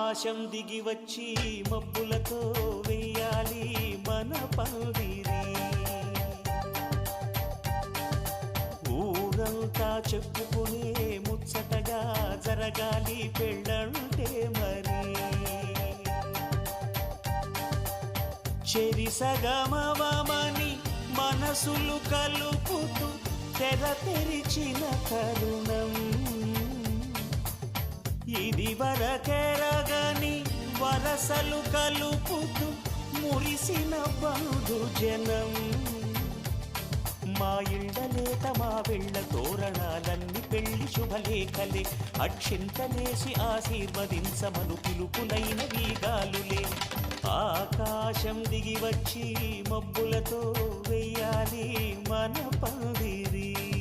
ఆకాశం దిగి వచ్చి మబ్బులతో వెయ్యాలి మన పందిరి. ఊరంతా చెప్పుకునే ముచ్చటగా జరగాలి పెళ్ళంటే మరి. చెరిసగమవమని మనసులు కలుపుతూ తెర తెరిచిన తరుణం. ఇది వరకెరగని వరసలు కలుపుతూ మురిసిన బంధుజనం. మా ఇళ్ళలేత మా వెళ్ళ తోరణాలన్నీ పెళ్లి శుభలేఖలే. అక్షింతలేసి ఆశీర్వదించమను పిలుపులైన వీగాలులే. ఆకాశం దిగి వచ్చి మబ్బులతో వెయ్యాలి మన పందిరి.